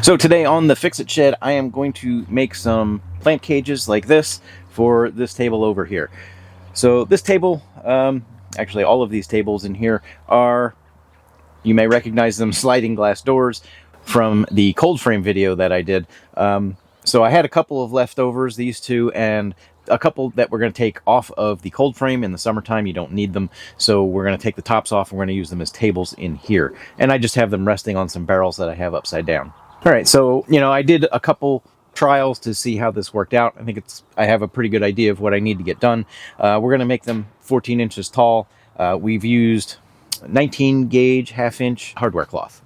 So today on the Fixit shed, I am going to make some plant cages like this for this table over here. So this table, actually all of these tables in here are, you may recognize them, sliding glass doors from the cold frame video that I did. So I had a couple of leftovers, these two, and a couple that we're going to take off of the cold frame. In the summertime, you don't need them, so we're going to take the tops off and we're going to use them as tables in here. And I just have them resting on some barrels that I have upside down. All right, so, I did a couple trials to see how this worked out. I have a pretty good idea of what I need to get done. We're going to make them 14 inches tall. We've used 19 gauge half-inch hardware cloth.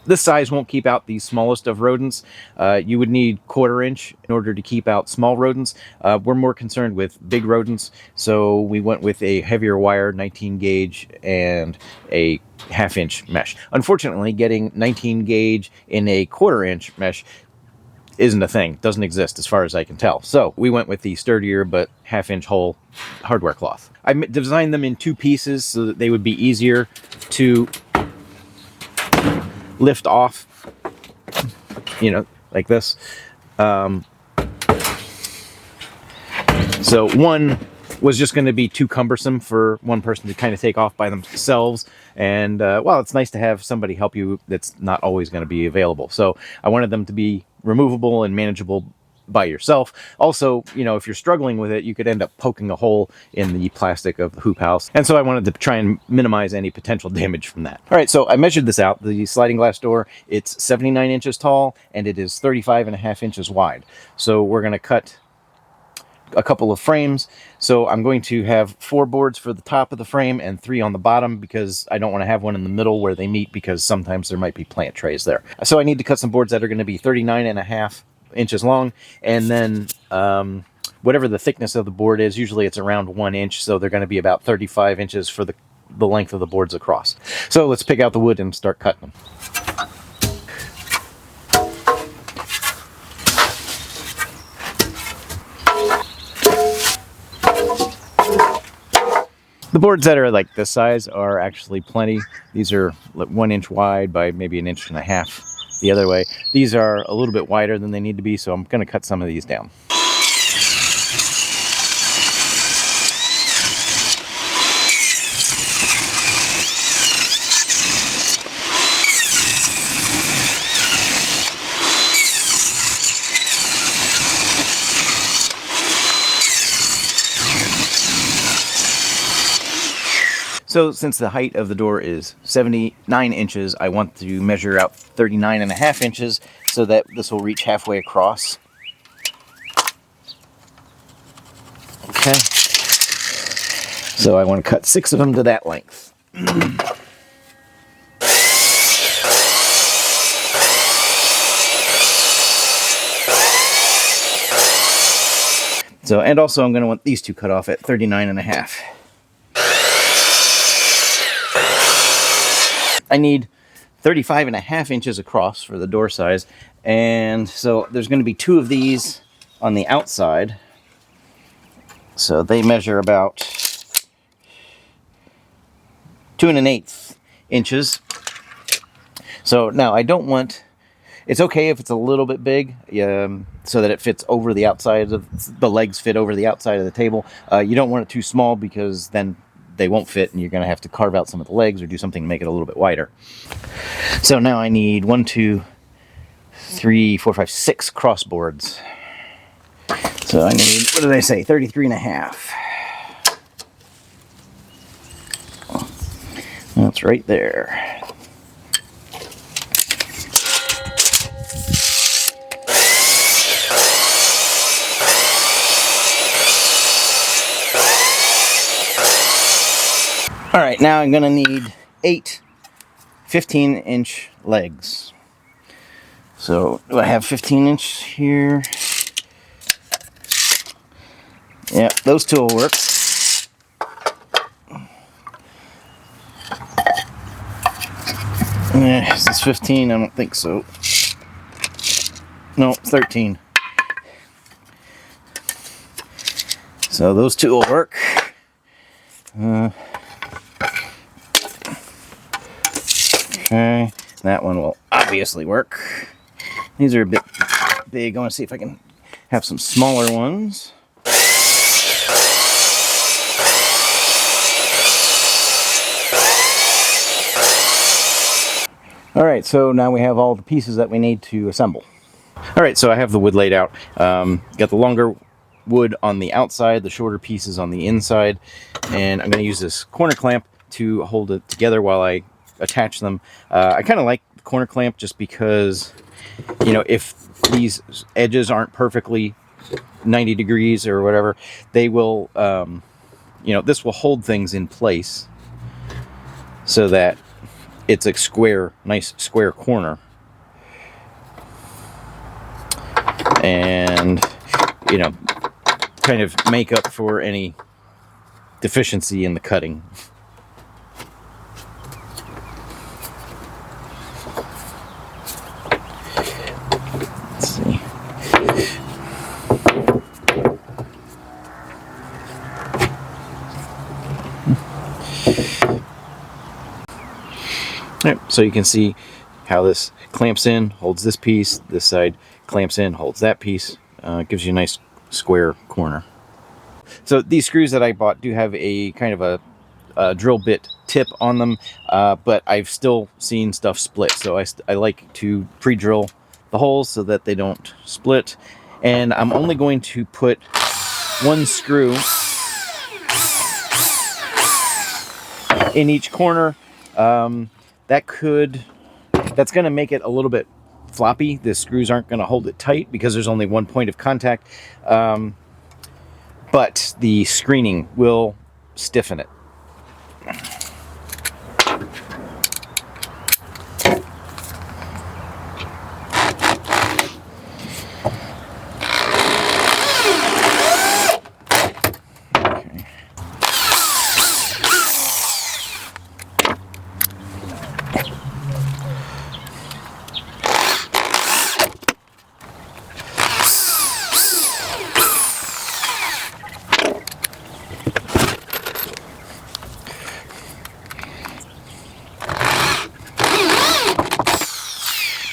This size won't keep out the smallest of rodents. You would need 1/4 inch in order to keep out small rodents. We're more concerned with big rodents, so we went with a heavier wire, 19 gauge, and a half-inch mesh. Unfortunately, getting 19 gauge in a 1/4 inch mesh isn't a thing. Doesn't exist as far as I can tell. So we went with the sturdier but half-inch whole hardware cloth. I designed them in 2 pieces so that they would be easier to lift off, like this. So one was just going to be too cumbersome for one person to kind of take off by themselves, and well, it's nice to have somebody help you that's not always going to be available. So I wanted them to be removable and manageable by yourself. Also, if you're struggling with it, you could end up poking a hole in the plastic of the hoop house. And so I wanted to try and minimize any potential damage from that. All right, so I measured this out. The sliding glass door, it's 79 inches tall and it is 35.5 inches wide. So we're going to cut a couple of frames. So I'm going to have 4 boards for the top of the frame and 3 on the bottom, because I don't want to have one in the middle where they meet, because sometimes there might be plant trays there. So I need to cut some boards that are going to be 39.5 inches long, and then whatever the thickness of the board is, usually it's around 1 inch, so they're going to be about 35 inches for the length of the boards across. So let's pick out the wood and start cutting them. The boards that are like this size are actually plenty. These are 1 inch wide by maybe 1.5 inches the other way. These are a little bit wider than they need to be, so I'm going to cut some of these down. So since the height of the door is 79 inches, I want to measure out 39.5 inches so that this will reach halfway across. Okay. So I want to cut 6 of them to that length. So, and also I'm going to want these 2 cut off at 39.5. I need 35.5 inches across for the door size, and so there's going to be 2 of these on the outside. So they measure about 2.125 inches. So now I don't want, it's okay if it's a little bit big, so that it fits over the outside of the legs, fit over the outside of the table. You don't want it too small, because then they won't fit and you're going to have to carve out some of the legs or do something to make it a little bit wider. So now I need 1, 2, 3, 4, 5, 6 cross boards. So I need, what did I say, 33.5. That's right there. All right, now I'm going to need 8 15-inch legs. So do I have 15-inch here? Yeah, those 2 will work. Is this 15? I don't think so. No, 13. So those 2 will work. Okay, that one will obviously work. These are a bit big. I want to see if I can have some smaller ones. Alright, so now we have all the pieces that we need to assemble. Alright, so I have the wood laid out. Got the longer wood on the outside, the shorter pieces on the inside, and I'm going to use this corner clamp to hold it together while I attach them. I kind of like the corner clamp just because, you know, if these edges aren't perfectly 90 degrees or whatever, they will, you know, this will hold things in place so that it's a square, nice square corner. And, you know, kind of make up for any deficiency in the cutting. Let's see. Yep, so you can see how this clamps in, holds this piece, this side clamps in, holds that piece. Gives you a nice square corner. So these screws that I bought do have a kind of a drill bit tip on them, but I've still seen stuff split. So I like to pre-drill the holes so that they don't split. And I'm only going to put one screw in each corner. That's going to make it a little bit floppy. The screws aren't going to hold it tight because there's only one point of contact. But the screening will stiffen it.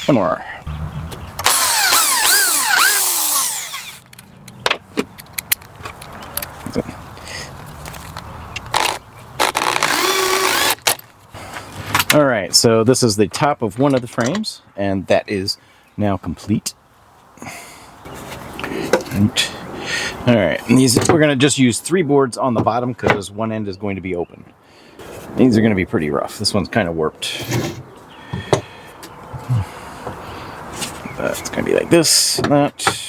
One more. All right, so this is the top of one of the frames, and that is now complete. All right, and these we're going to just use 3 boards on the bottom because one end is going to be open. These are going to be pretty rough. This one's kind of warped. It's going to be like this, and that.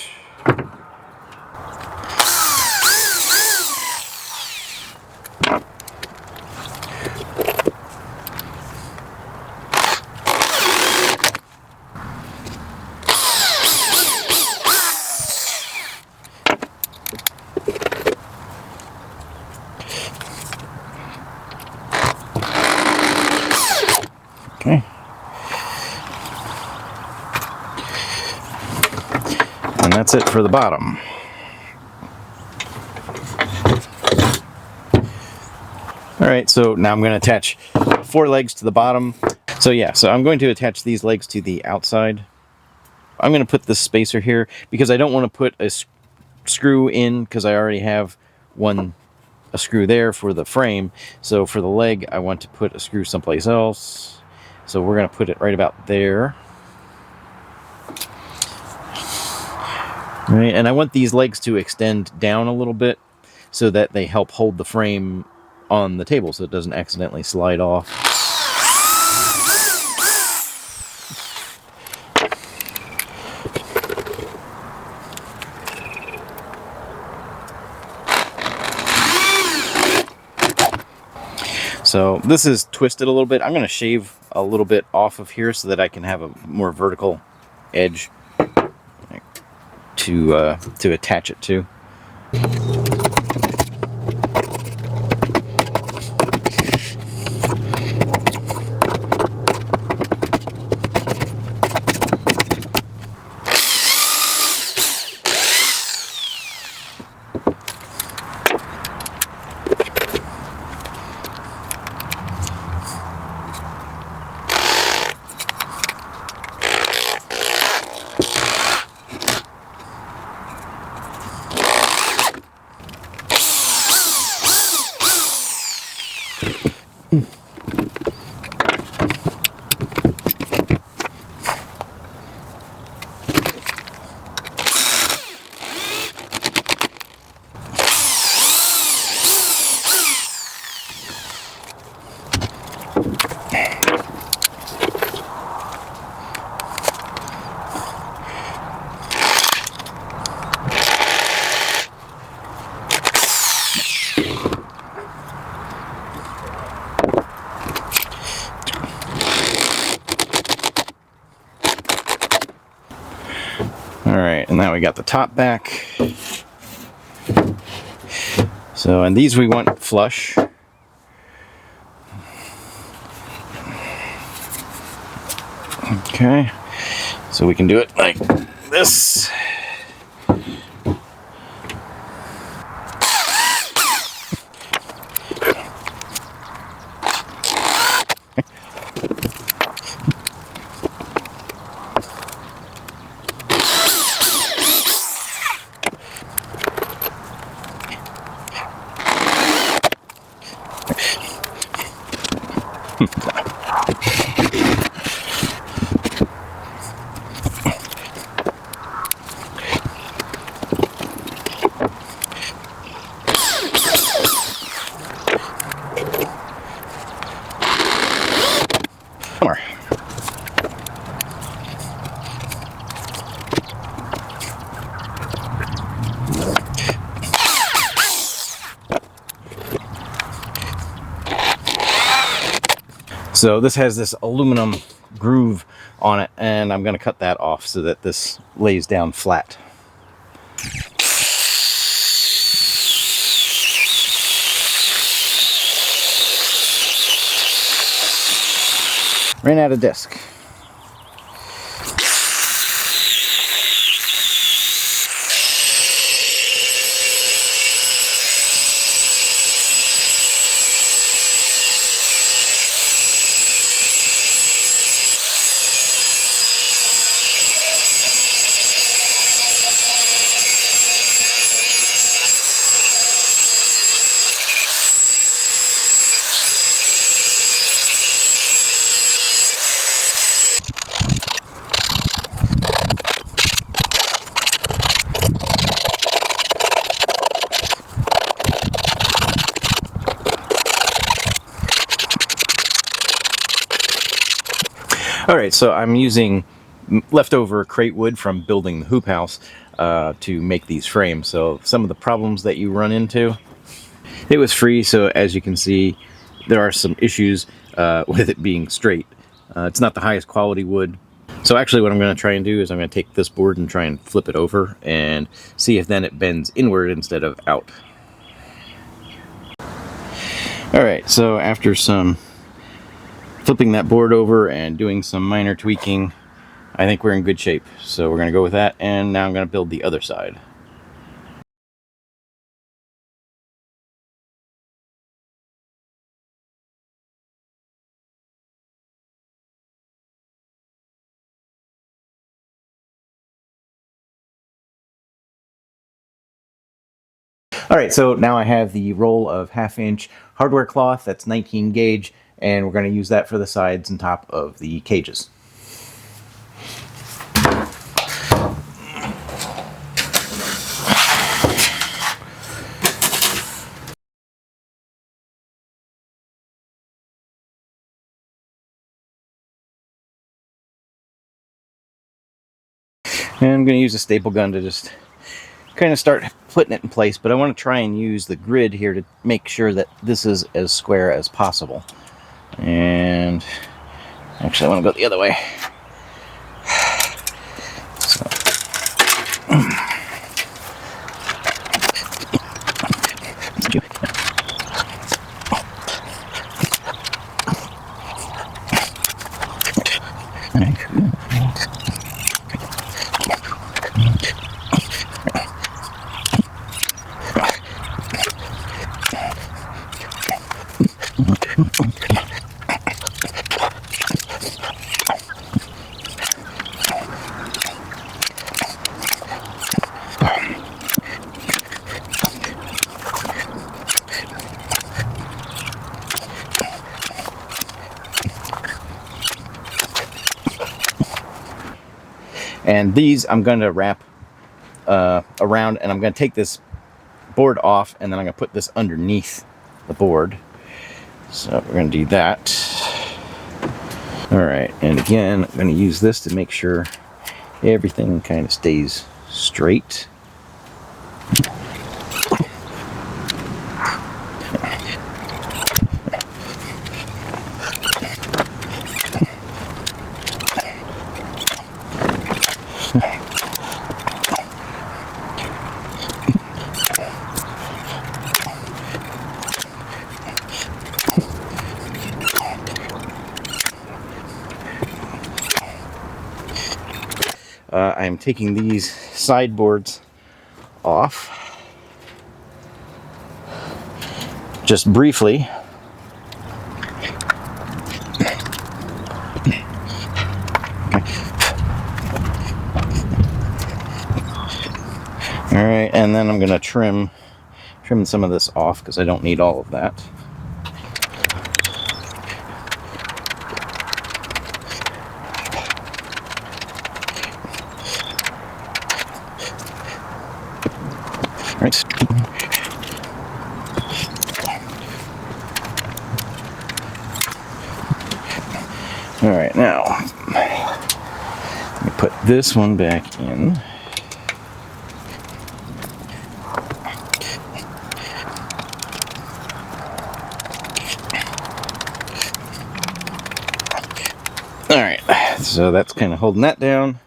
Okay. And that's it for the bottom. All right, so now I'm going to attach 4 legs to the bottom. So yeah, so I'm going to attach these legs to the outside. I'm going to put this spacer here because I don't want to put a screw in because I already have a screw there for the frame. So for the leg, I want to put a screw someplace else. So we're going to put it right about there. Right, and I want these legs to extend down a little bit so that they help hold the frame on the table so it doesn't accidentally slide off. So this is twisted a little bit. I'm going to shave a little bit off of here so that I can have a more vertical edge to attach it to. Alright, and now we got the top back. So, and these we want flush. Okay, so we can do it like this. More. So this has this aluminum groove on it, and I'm going to cut that off so that this lays down flat. Ran out of disc. Alright, so I'm using leftover crate wood from building the hoop house to make these frames. So some of the problems that you run into, it was free, so as you can see, there are some issues with it being straight. It's not the highest quality wood. So actually what I'm going to try and do is I'm going to take this board and try and flip it over and see if then it bends inward instead of out. Alright, so after some flipping that board over and doing some minor tweaking, I think we're in good shape. So we're going to go with that, and now I'm going to build the other side. Alright, so now I have the roll of 1/2-inch hardware cloth that's 19 gauge, and we're going to use that for the sides and top of the cages. And I'm going to use a staple gun to just kind of start putting it in place, but I want to try and use the grid here to make sure that this is as square as possible. And actually I want to go the other way. So. And these I'm going to wrap around, and I'm going to take this board off, and then I'm going to put this underneath the board. So we're going to do that. Alright, and again, I'm going to use this to make sure everything kind of stays straight. I'm taking these sideboards off just briefly. All right, and then I'm going to trim some of this off because I don't need all of that. All right. All right, now let me put this one back in. All right, so that's kind of holding that down.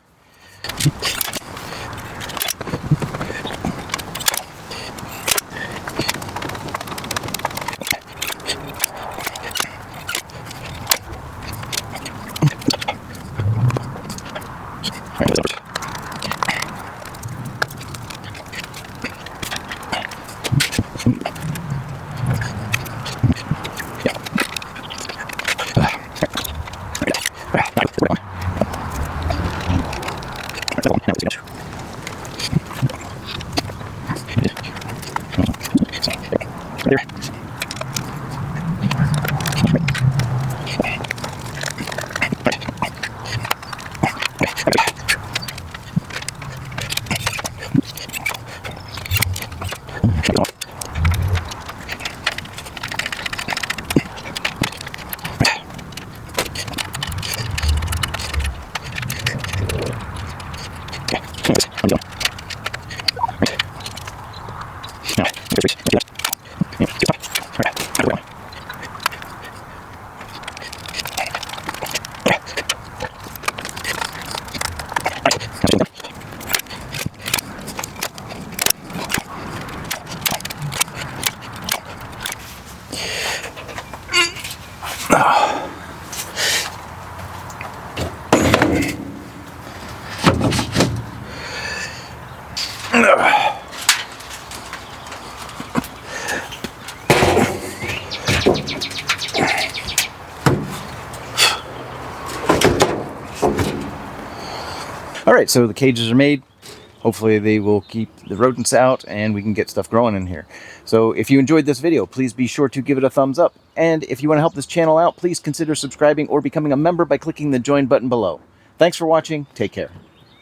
All right, so the cages are made. Hopefully they will keep the rodents out and we can get stuff growing in here. So if you enjoyed this video, please be sure to give it a thumbs up. And if you want to help this channel out, please consider subscribing or becoming a member by clicking the join button below. Thanks for watching. Take care.